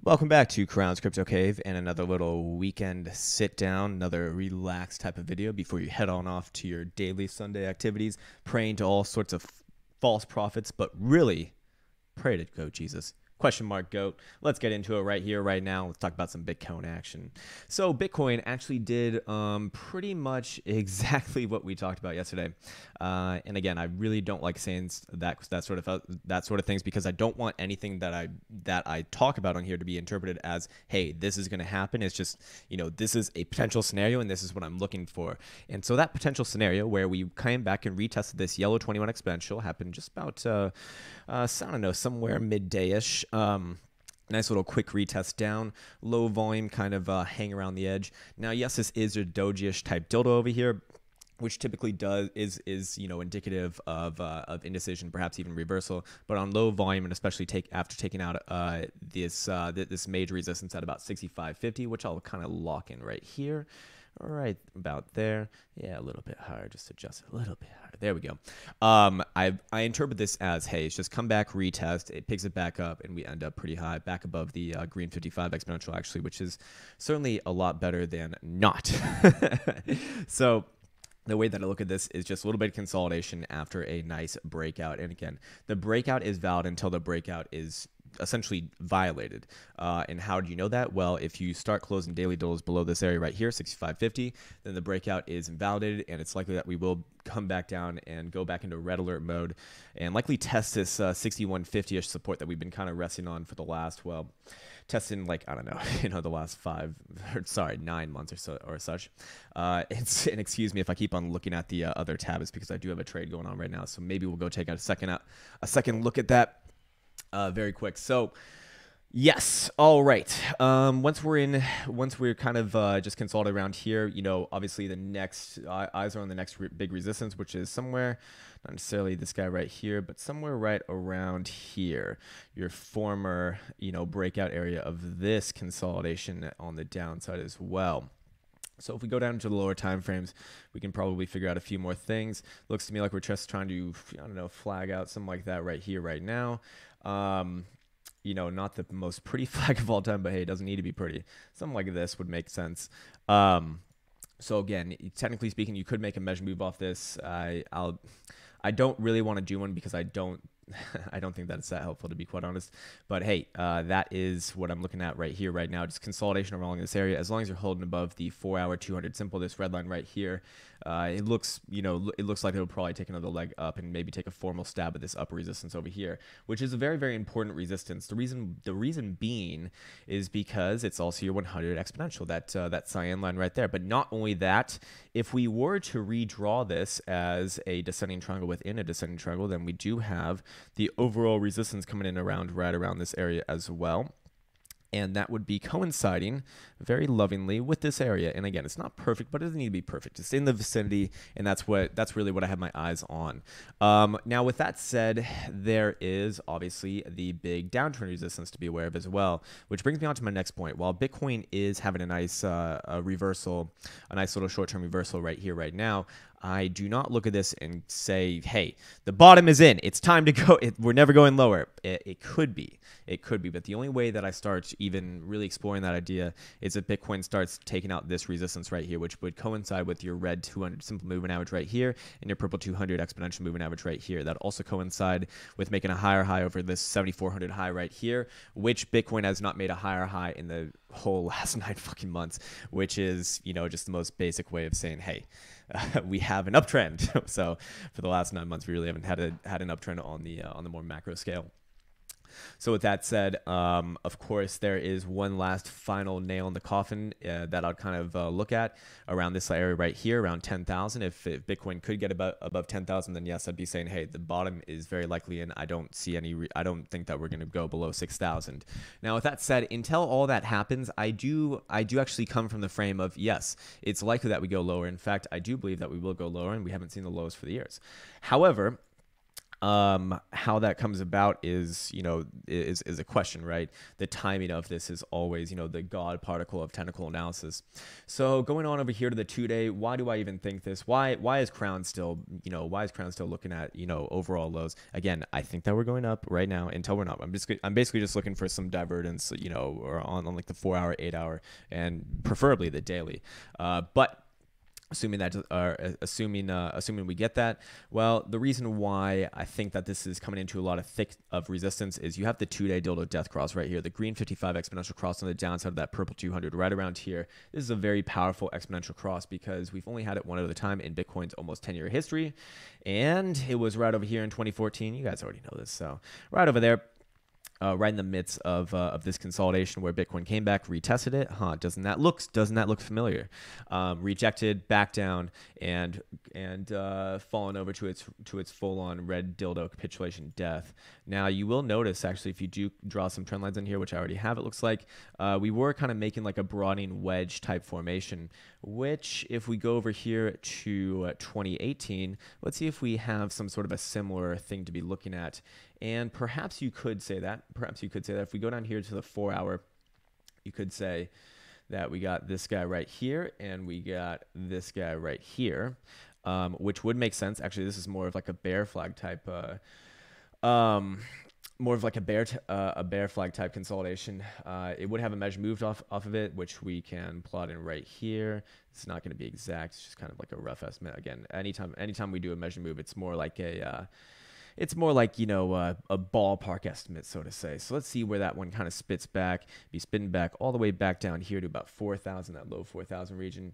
Welcome back to Crown's Crypto Cave and another little weekend sit down, another relaxed type of video before you head on off to your daily Sunday activities, praying to all sorts of false prophets, but really pray to go Jesus. Question mark GOAT. Let's get into it right here, right now. Let's talk about some Bitcoin action. So Bitcoin actually did pretty much exactly what we talked about yesterday. And again, I really don't like saying that sort of things because I don't want anything that I talk about on here to be interpreted as, hey, this is going to happen. It's just, this is a potential scenario and this is what I'm looking for. And so that potential scenario where we came back and retested this yellow 21 exponential happened just about, I don't know, somewhere midday-ish. Nice little quick retest down, low volume, kind of hang around the edge. Now, yes, this is a doji-ish type dildo over here, which typically is indicative of indecision, perhaps even reversal. But on low volume, and especially after taking out this major resistance at about 65.50, which I'll kind of lock in right here. Right about there. Yeah, a little bit higher. Just adjust it a little bit higher. There we go. I interpret this as, hey, it's just come back, retest. It picks it back up, and we end up pretty high, back above the green 55 exponential, actually, which is certainly a lot better than not. So the way that I look at this is just a little bit of consolidation after a nice breakout. And again, the breakout is valid until the breakout is essentially violated. And how do you know that? Well, if you start closing daily dildos below this area right here, 65.50, then the breakout is invalidated, and it's likely that we will come back down and go back into red alert mode and likely test this 61.50-ish support that we've been kind of resting on for the last, well, testing like, I don't know, the last 9 months or so or such. And excuse me if I keep on looking at the other tab, it's because I do have a trade going on right now. So maybe we'll go take a second look at that very quick. So yes, all right. Once we're kind of just consolidated around here, obviously the next eyes are on the next big resistance, which is somewhere, not necessarily this guy right here, but somewhere right around here, your former, breakout area of this consolidation on the downside as well. So if we go down to the lower time frames, we can probably figure out a few more things. Looks to me like we're just trying to, flag out something like that right here, right now. Not the most pretty flag of all time, but hey, it doesn't need to be pretty. Something like this would make sense. So again, technically speaking, you could make a measure move off this. I don't really want to do one because I don't think that it's that helpful, to be quite honest. But hey, that is what I'm looking at right here, right now. Just consolidation along this area. As long as you're holding above the 4-hour 200 simple, this red line right here, it looks like it'll probably take another leg up and maybe take a formal stab at this upper resistance over here, which is a very, very important resistance. The reason being is because it's also your 100 exponential, that cyan line right there. But not only that, if we were to redraw this as a descending triangle within a descending triangle, then we do have the overall resistance coming in right around this area as well. And that would be coinciding very lovingly with this area. And again, it's not perfect, but it doesn't need to be perfect. It's in the vicinity, and that's really what I have my eyes on. Now, with that said, there is obviously the big downtrend resistance to be aware of as well, which brings me on to my next point. While Bitcoin is having a nice reversal, a nice little short-term reversal right here, right now, I do not look at this and say, hey, the bottom is in. It's time to go. We're never going lower. It could be. It could be. But the only way that I start even really exploring that idea is if Bitcoin starts taking out this resistance right here, which would coincide with your red 200 simple moving average right here and your purple 200 exponential moving average right here. That also coincide with making a higher high over this 7,400 high right here, which Bitcoin has not made a higher high in the whole last 9 fucking months, which is, just the most basic way of saying, hey, we have an uptrend. So for the last 9 months, we really haven't had an uptrend on the more macro scale. So with that said, of course, there is one last final nail in the coffin that I'll kind of look at around this area right here, around 10,000. If Bitcoin could get above 10,000, then yes, I'd be saying, hey, the bottom is very likely in. I don't think that we're going to go below 6,000. Now, with that said, until all that happens, I do actually come from the frame of, yes, it's likely that we go lower. In fact, I do believe that we will go lower, and we haven't seen the lows for the years. However, How that comes about is, is a question, right? The timing of this is always, the god particle of technical analysis. So going on over here to the 2-day, why do I even think this? Why is Crown still, looking at, overall lows? Again, I think that we're going up right now until we're not. I'm basically just looking for some divergence, or on like the 4-hour, 8-hour, and preferably the daily. But assuming that, assuming we get that, well, the reason why I think that this is coming into a lot of thick of resistance is you have the 2-day dildo death cross right here, the green 55 exponential cross on the downside of that purple 200 right around here. This is a very powerful exponential cross because we've only had it one other time in Bitcoin's almost 10-year history, and it was right over here in 2014. You guys already know this, so right over there. Right in the midst of this consolidation where Bitcoin came back, retested it. Doesn't that look familiar? Rejected, back down, and fallen over to its full-on red dildo capitulation death. Now you will notice actually if you do draw some trend lines in here, which I already have, it looks like we were kind of making like a broadening wedge type formation. Which if we go over here to 2018, let's see if we have some sort of a similar thing to be looking at. And perhaps you could say that. If we go down here to the 4-hour, you could say that we got this guy right here and we got this guy right here, which would make sense. Actually, this is more of like a bear flag type, more of like a bear flag type consolidation. It would have a measure moved off of it, which we can plot in right here. It's not going to be exact. It's just kind of like a rough estimate. Again, anytime we do a measure move, it's more like a ballpark estimate, so to say. So let's see where that one kind of spits back. Be spinning back all the way back down here to about 4,000, that low 4,000 region,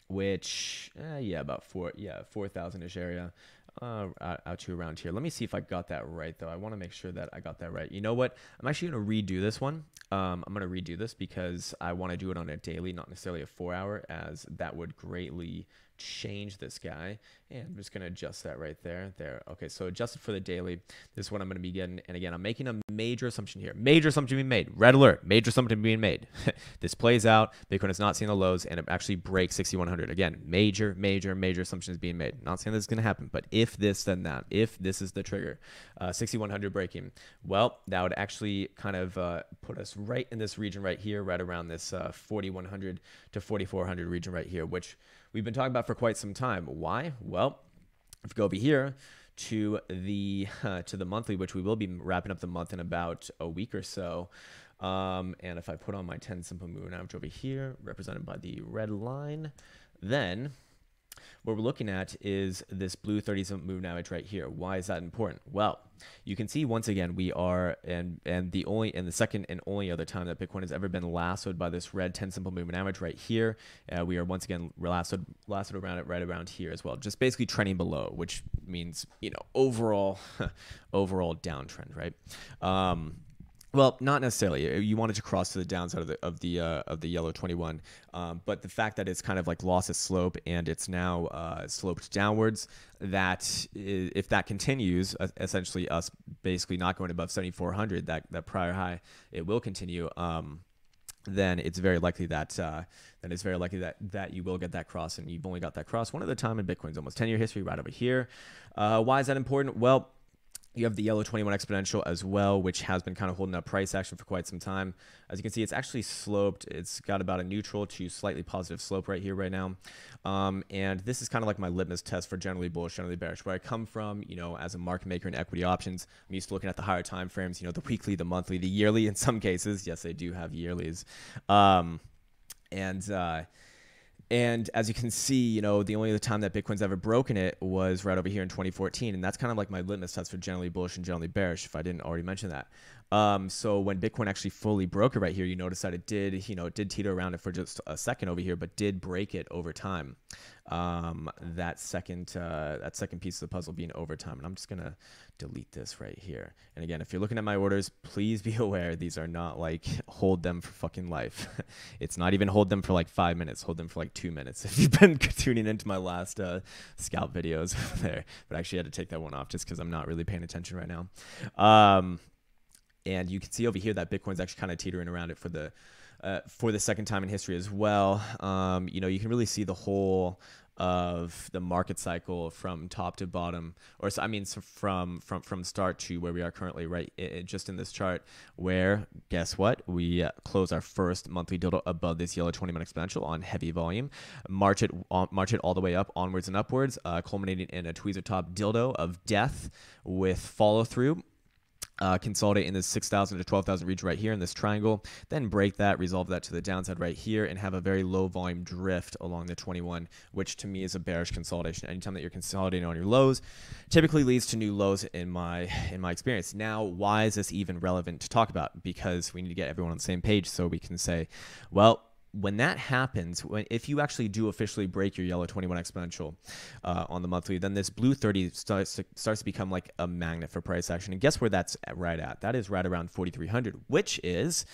which, about 4,000-ish area. Out to around here. Let me see if I got that right, though. I want to make sure that I got that right. You know what? I'm actually going to redo this one. I'm going to redo this because I want to do it on a daily, not necessarily a 4-hour, as that would greatly change this guy. And I'm just going to adjust that right there. Okay, so adjusted for the daily. This is what I'm going to be getting. And again, I'm making a major assumption here. Major assumption being made. Red alert. Major assumption being made. This plays out. Bitcoin is not seeing the lows, and it actually breaks 6,100. Again, major assumptions being made. Not saying this is going to happen, but if this, then that. If this is the trigger, 6,100 breaking, well, that would actually kind of put us right in this region right here, right around this 4,100 to 4,400 region right here, which we've been talking about for quite some time. Why? Well, if we go over here to the monthly, which we will be wrapping up the month in about a week or so, and if I put on my 10 simple moving average over here, represented by the red line, then what we're looking at is this blue 30-minute moving average right here. Why is that important? Well, you can see once again we are, and the second and only other time that Bitcoin has ever been lassoed by this red 10 simple moving average right here, we are once again lassoed around it right around here as well, just basically trending below, which means overall downtrend, right? Well, not necessarily. You want it to cross to the downside of the yellow 21, but the fact that it's kind of like lost its slope and it's now sloped downwards, that if that continues, essentially us basically not going above 7,400, that prior high, it will continue. Then it's very likely that that you will get that cross, and you've only got that cross one other time in Bitcoin's almost 10-year history right over here. Why is that important? Well, you have the yellow 21 exponential as well, which has been kind of holding up price action for quite some time. As you can see, it's actually sloped. It's got about a neutral to slightly positive slope right here right now. And this is kind of like my litmus test for generally bullish, generally bearish. Where I come from, as a market maker in equity options, I'm used to looking at the higher time frames, the weekly, the monthly, the yearly in some cases. Yes, they do have yearlies. And as you can see, the only other time that Bitcoin's ever broken it was right over here in 2014. And that's kind of like my litmus test for generally bullish and generally bearish, if I didn't already mention that. So when Bitcoin actually fully broke it right here, you notice that it did teeter around it for just a second over here, but did break it over time. That second piece of the puzzle being over time. And I'm just going to delete this right here. And again, if you're looking at my orders, please be aware these are not like hold them for fucking life. It's not even hold them for like 5 minutes, hold them for like 2 minutes. If you've been tuning into my last scalp videos there, but actually I had to take that one off just because I'm not really paying attention right now. And you can see over here that Bitcoin's actually kind of teetering around it for the second time in history as well. You can really see the whole of the market cycle from top to bottom, or I mean, so from start to where we are currently, right? Just in this chart, where guess what? We close our first monthly dildo above this yellow 20-minute exponential on heavy volume, march it all the way up, onwards and upwards, culminating in a tweezer top dildo of death with follow through. Consolidate in this 6,000 to 12,000 region right here in this triangle, then break that, resolve that to the downside right here, and have a very low volume drift along the 21, which to me is a bearish consolidation. Anytime that you're consolidating on your lows, typically leads to new lows in my experience. Now, why is this even relevant to talk about? Because we need to get everyone on the same page so we can say, well, when that happens, if you actually do officially break your yellow 21 exponential on the monthly, then this blue 30 starts to become like a magnet for price action. And guess where that's right at? That is right around 4,300, which is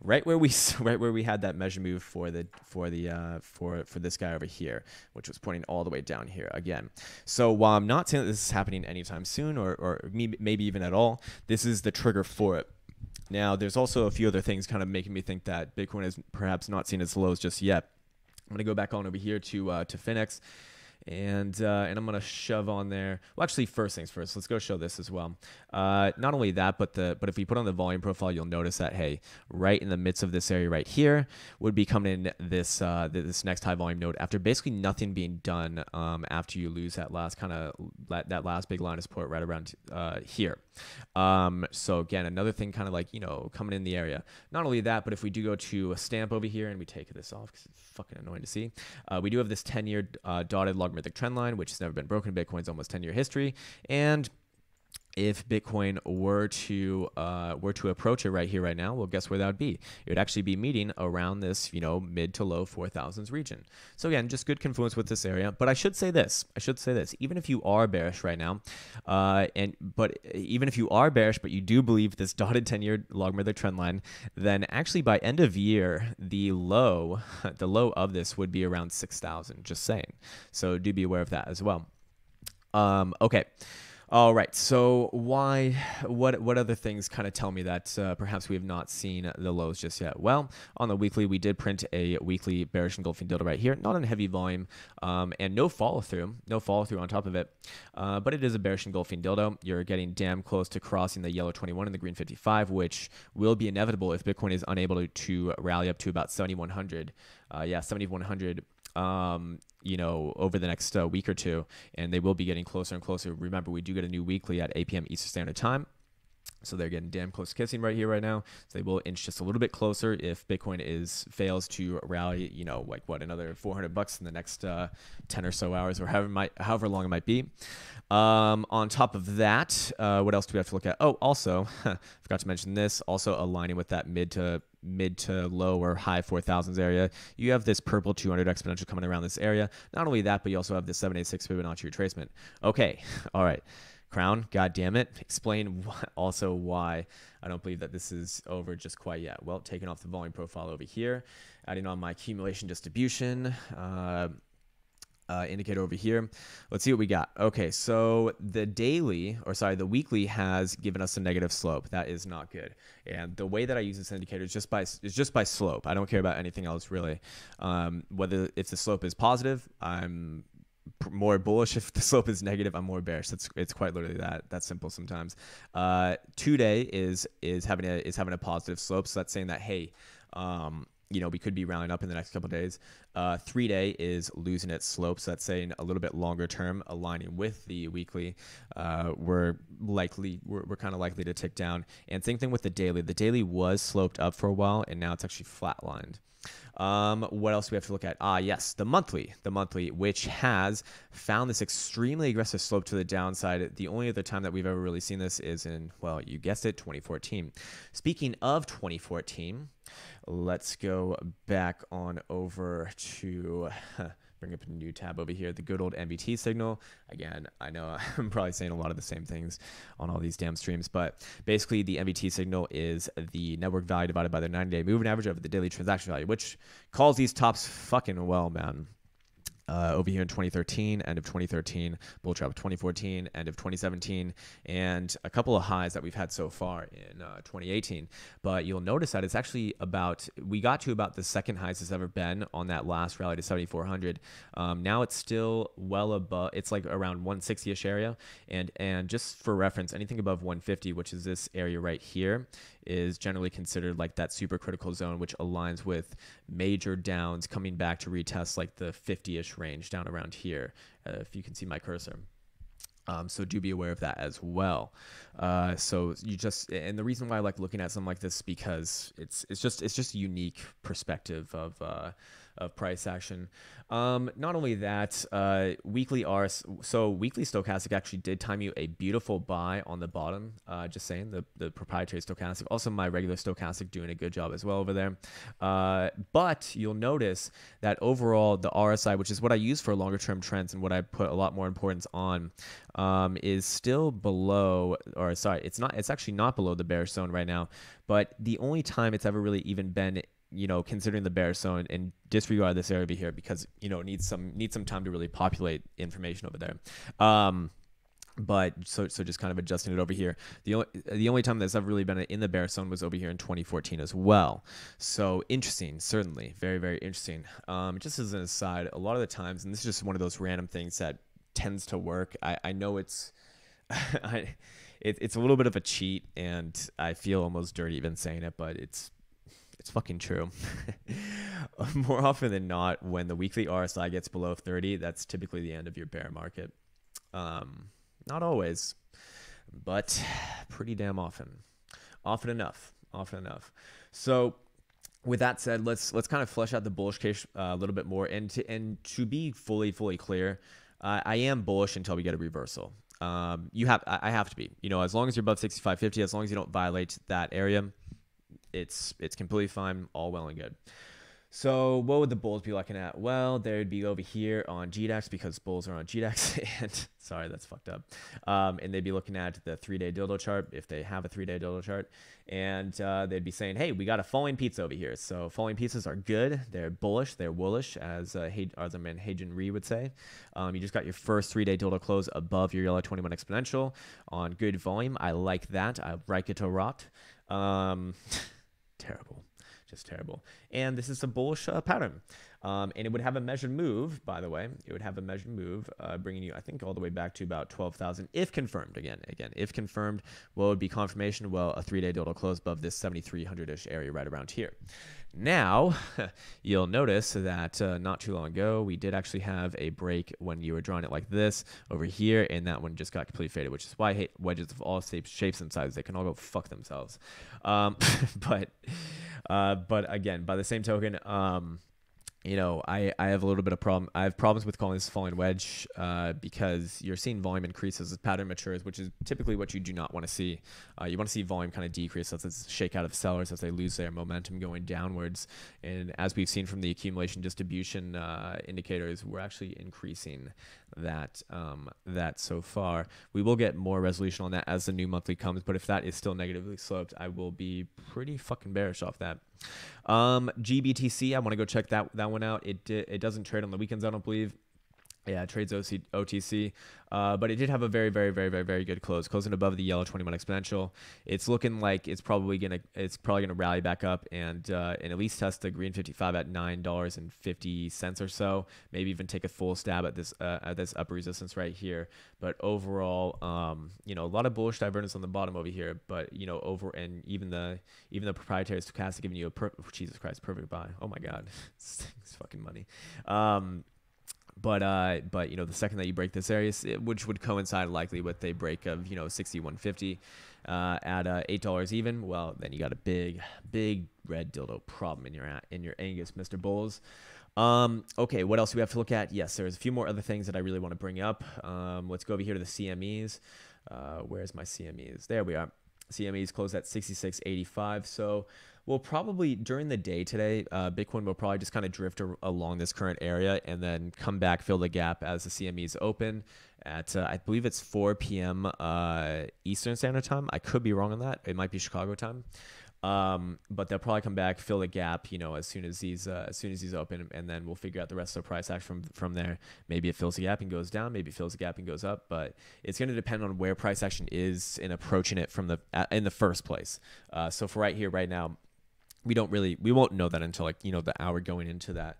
right where we had that measure move for this guy over here, which was pointing all the way down here again. So while I'm not saying that this is happening anytime soon, or maybe even at all, this is the trigger for it. Now, there's also a few other things kind of making me think that Bitcoin is perhaps not seen its lows just yet. I'm going to go back on over here to Finex, and I'm going to shove on there. Well, actually, first things first, let's go show this as well. Not only that, but if we put on the volume profile, you'll notice that, hey, right in the midst of this area right here would be coming in this next high volume node after basically nothing being done after you lose that last that last big line of support right around here. So again, another thing kind of like, coming in the area. Not only that, but if we do go to a stamp over here and we take this off because it's fucking annoying to see, we do have this 10-year dotted logarithmic trend line, which has never been broken. Bitcoin's almost 10-year history. And if Bitcoin were to approach it right here, right now, well, guess where that would be? It would actually be meeting around this, mid to low 4,000s region. So again, just good confluence with this area. But I should say this. Even if you are bearish right now, even if you are bearish, but you do believe this dotted 10-year logarithmic trend line, then actually by end of year, the low of this would be around 6,000. Just saying. So do be aware of that as well. Okay. All right, so what other things kind of tell me that perhaps we have not seen the lows just yet? Well, on the weekly, we did print a weekly bearish engulfing dildo right here, not in heavy volume, and no follow through on top of it, but it is a bearish engulfing dildo. You're getting damn close to crossing the yellow 21 and the green 55, which will be inevitable if Bitcoin is unable to rally up to about 7,100. 7,100. Over the next week or two, and they will be getting closer and closer. Remember, we do get a new weekly at 8 p.m. Eastern Standard Time. So they're getting damn close to kissing right here, right now. So they will inch just a little bit closer if Bitcoin fails to rally, another $400 in the next 10 or so hours, or however long it might be. On top of that, what else do we have to look at? Oh, also, forgot to mention this. Also aligning with that mid to low or high 4,000s area, you have this purple 200 exponential coming around this area. Not only that, but you also have this 786 Fibonacci retracement. Okay, all right. Crown, God damn it. Explain also why I don't believe that this is over just quite yet. Well, taking off the volume profile over here, adding on my accumulation distribution indicator over here. Let's see what we got. Okay, so the weekly has given us a negative slope. That is not good. And the way that I use this indicator is just by slope. I don't care about anything else really. Whether if the slope is positive, I'm more bullish. If the slope is negative, I'm more bearish. It's quite literally that simple sometimes. 2-day is having a positive slope, so that's saying that, hey, we could be rounding up in the next couple of days. 3-day is losing its slope, so that's saying a little bit longer term, aligning with the weekly. We're kind of likely to tick down. And same thing with the daily. The daily was sloped up for a while, and now it's actually flatlined. What else do we have to look at? Yes, the monthly, which has found this extremely aggressive slope to the downside. The only other time that we've ever really seen this is in, well, you guessed it, 2014. Speaking of 2014, let's go back on over to bring up a new tab over here, the good old MBT signal. Again, I know I'm probably saying a lot of the same things on all these damn streams, but basically the MBT signal is the network value divided by the 90-day moving average over the daily transaction value, which calls these tops fucking well, man. over here in 2013, end of 2013, bull trap of 2014, end of 2017, and a couple of highs that we've had so far in 2018. But you'll notice that it's actually we got to about the second highest it's ever been on that last rally to 7,400. Now it's still well above, it's like around 160-ish area. And just for reference, anything above 150, which is this area right here, is generally considered like that super critical zone, which aligns with major downs coming back to retest like the 50-ish range down around here, if you can see my cursor. So do be aware of that as well. So and the reason why I like looking at something like this is because it's just a unique perspective of price action. Not only that, weekly stochastic actually did time you a beautiful buy on the bottom. Just saying, the proprietary stochastic, also my regular stochastic doing a good job as well over there. But you'll notice that overall the RSI, which is what I use for longer term trends and what I put a lot more importance on, is still below, or sorry, it's actually not below the bearish zone right now. But the only time it's ever really even been, considering the bearish zone, and disregard this area over here because, it needs some time to really populate information over there. But so just kind of adjusting it over here. The only time that's ever really been in the bear zone was over here in 2014 as well. So interesting, certainly very, very interesting. Just as an aside, a lot of the times, and this is just one of those random things that tends to work. I know it's it's a little bit of a cheat, and I feel almost dirty even saying it, but it's fucking true. More often than not, when the weekly RSI gets below 30, that's typically the end of your bear market. Not always, but pretty damn often. Often enough. So with that said, let's kind of flesh out the bullish case a little bit more. And to be fully clear, I am bullish until we get a reversal. I have to be. As long as you're above 65.50, as long as you don't violate that area, it's completely fine, all well and good. So what would the bulls be looking at? Well, they'd be over here on GDAX because bulls are on GDAX, and sorry, that's fucked up. And they'd be looking at the 3-day dildo chart if they have a 3-day dildo chart, and they'd be saying, hey, we got a falling pizza over here. So falling pizzas are good. They're bullish. They're woolish, as our man Haejin Ree would say. You just got your first 3-day dildo close above your yellow 21 exponential on good volume. I like that. I like it a lot. Terrible. Just terrible. And this is a bullish pattern. And it would have a measured move, by the way. It would have a measured move, bringing you, I think, all the way back to about 12,000, if confirmed. Again, if confirmed, what would be confirmation? Well, a 3-day dildo close above this 7,300-ish area right around here. Now, you'll notice that not too long ago, we did actually have a break when you were drawing it like this over here, and that one just got completely faded, which is why I hate wedges of all shapes and sizes. They can all go fuck themselves. But again, by the same token, I have a little bit of problem. I have problems with calling this a falling wedge because you're seeing volume increase as the pattern matures, which is typically what you do not want to see. You want to see volume kind of decrease as it's shake out of sellers as they lose their momentum going downwards. And as we've seen from the accumulation distribution indicators, we're actually increasing that so far. We will get more resolution on that as the new monthly comes, but if that is still negatively sloped, I will be pretty fucking bearish off that. GBTC, I want to go check that one out. It doesn't trade on the weekends, I don't believe. Yeah, it trades OTC, but it did have a very, very, very, very, very good close, closing above the yellow 21 exponential. It's looking like it's probably gonna rally back up and at least test the green 55 at $9.50 or so. Maybe even take a full stab at this upper resistance right here. But overall, a lot of bullish divergence on the bottom over here. But even the proprietary stochastic giving you Jesus Christ, perfect buy. Oh my God, it's fucking money. But the second that you break this area, which would coincide likely with a break of 61.50 at $8 even, well, then you got a big red dildo problem in your Angus, Mr. Bulls. Okay, what else do we have to look at? Yes, there's a few more other things that I really want to bring up. Let's go over here to the CMEs. Where's my CMEs? There we are. CMEs closed at 66.85. So we'll probably, during the day today, Bitcoin will probably just kind of drift along this current area and then come back, fill the gap as the CMEs open at, I believe it's 4 p.m. Eastern Standard Time. I could be wrong on that. It might be Chicago time. But they'll probably come back, fill the gap, you know, as soon as these open, and then we'll figure out the rest of the price action from there. Maybe it fills the gap and goes down, maybe it fills the gap and goes up, but it's going to depend on where price action is in approaching it from in the first place. So for right here, right now, we won't know that until, like, you know, the hour going into that.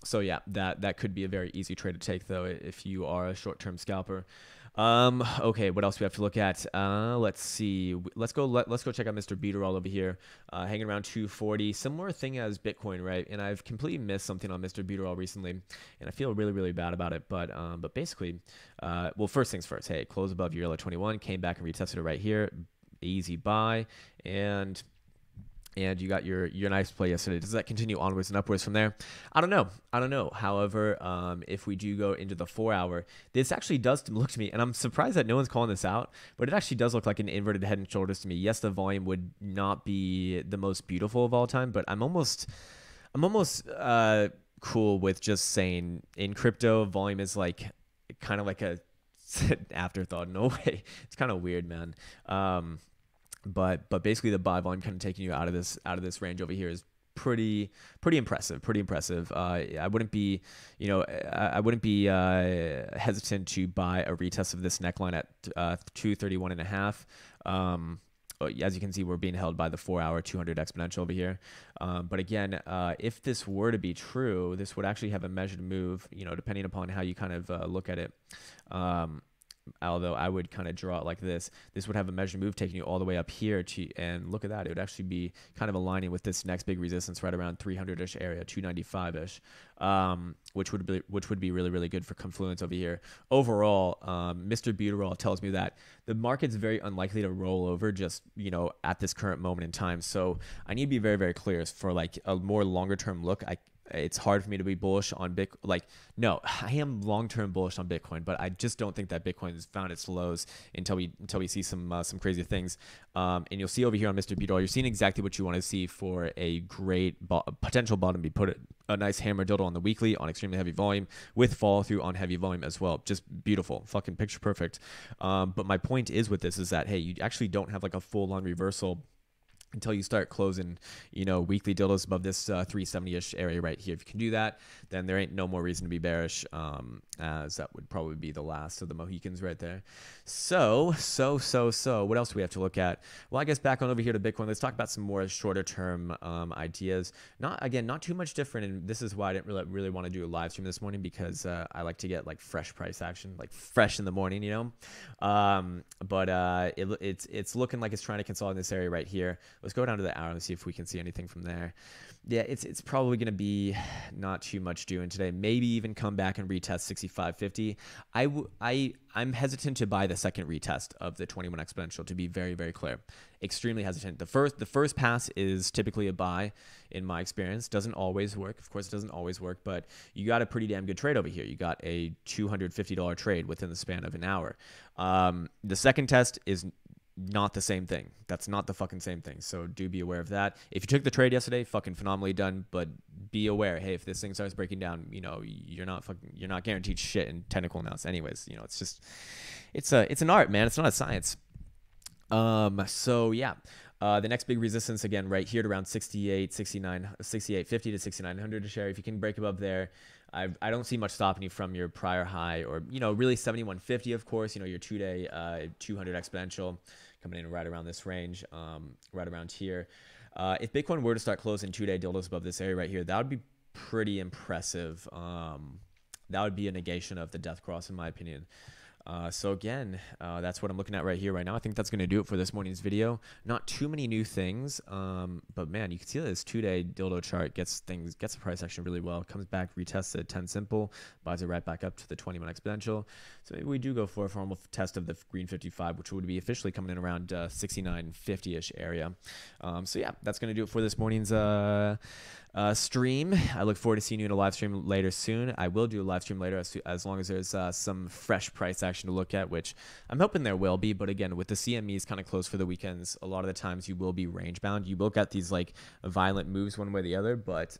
So yeah, that could be a very easy trade to take, though, if you are a short-term scalper. Okay, what else do we have to look at? Let's see. Let's go check out Mr. Beater all over here, hanging around 240. Similar thing as Bitcoin, right? And I've completely missed something on Mr. Beater all recently, and I feel really, really bad about it. But basically, well, first things first. Hey, close above your yellow 21, came back and retested it right here. Easy buy, and you got your nice play yesterday. Does that continue onwards and upwards from there? I don't know. However, if we do go into the 4 hour, this actually does look to me, and I'm surprised that no one's calling this out, but it actually does look like an inverted head and shoulders to me. Yes, the volume would not be the most beautiful of all time, but I'm almost cool with just saying in crypto, volume is like kind of like a afterthought. No way. It's kind of weird, man. But basically the buy volume kind of taking you out of this range over here is pretty impressive. I wouldn't be hesitant to buy a retest of this neckline at 231.5. As you can see, we're being held by the 4 hour 200 exponential over here. But again, if this were to be true, this would actually have a measured move, you know, depending upon how you kind of look at it. Although I would kind of draw it like this. This would have a measured move taking you all the way up here and look at that. It would actually be kind of aligning with this next big resistance right around 300-ish area, 295-ish, which would be really, really good for confluence over here. Overall, Mr. Buterol tells me that the market's very unlikely to roll over just, you know, at this current moment in time. So I need to be very, very clear for like a more longer term look. It's hard for me to be bullish on Bitcoin. Like, no, I am long-term bullish on Bitcoin, but I just don't think that Bitcoin has found its lows until we see some crazy things. And you'll see over here on Mr. Beater, you're seeing exactly what you want to see for a great potential bottom. Be put a nice hammer dildo on the weekly on extremely heavy volume with follow through on heavy volume as well. Just beautiful, fucking picture perfect. But my point is with this is that, hey, you actually don't have like a full-on reversal until you start closing, you know, weekly dildos above this 370-ish area right here. If you can do that, then there ain't no more reason to be bearish, as that would probably be the last of the Mohicans right there. So, what else do we have to look at? Well, I guess back on over here to Bitcoin, let's talk about some more shorter term ideas. Not too much different, and this is why I didn't really want to do a live stream this morning, because I like to get like fresh price action, like fresh in the morning, you know. But it's looking like it's trying to consolidate this area right here. Let's go down to the hour and see if we can see anything from there. Yeah, it's probably going to be not too much doing today. Maybe even come back and retest 65.50. I'm hesitant to buy the second retest of the 21 exponential, to be very, very clear. Extremely hesitant. The first pass is typically a buy in my experience. Doesn't always work. Of course, it doesn't always work, but you got a pretty damn good trade over here. You got a $250 trade within the span of an hour. The second test is not the same thing. That's not the fucking same thing. So do be aware of that. If you took the trade yesterday, fucking phenomenally done, but be aware, hey, if this thing starts breaking down, you know, you're not guaranteed shit in technical analysis anyways. You know, it's just, it's an art, man. It's not a science. So yeah, the next big resistance again, right here at around 68.50 to 6900 a share. If you can break above there, I don't see much stopping you from your prior high, or, you know, really 71.50, of course, you know, your 2-day 200 exponential coming in right around this range, right around here. If Bitcoin were to start closing 2-day dildos above this area right here, that would be pretty impressive. That would be a negation of the death cross, in my opinion. So again, that's what I'm looking at right here, right now. I think that's going to do it for this morning's video. Not too many new things, but man, you can see that this 2-day dildo chart gets the price action really well. Comes back, retests at 10 simple, buys it right back up to the 21 exponential. So maybe we do go for a formal test of the green 55, which would be officially coming in around 69.50-ish area. So yeah, that's going to do it for this morning's stream. I look forward to seeing you in a live stream later soon. I will do a live stream later as long as there's some fresh price action to look at, which I'm hoping there will be. But again, with the CMEs kind of closed for the weekends, a lot of the times you will be range bound. You will get these like violent moves one way or the other, but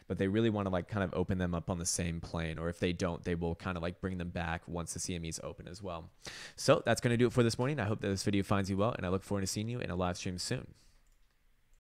they really want to like kind of open them up on the same plane, or if they don't, they will kind of like bring them back once the CMEs open as well. So that's going to do it for this morning. I hope that this video finds you well, and I look forward to seeing you in a live stream soon.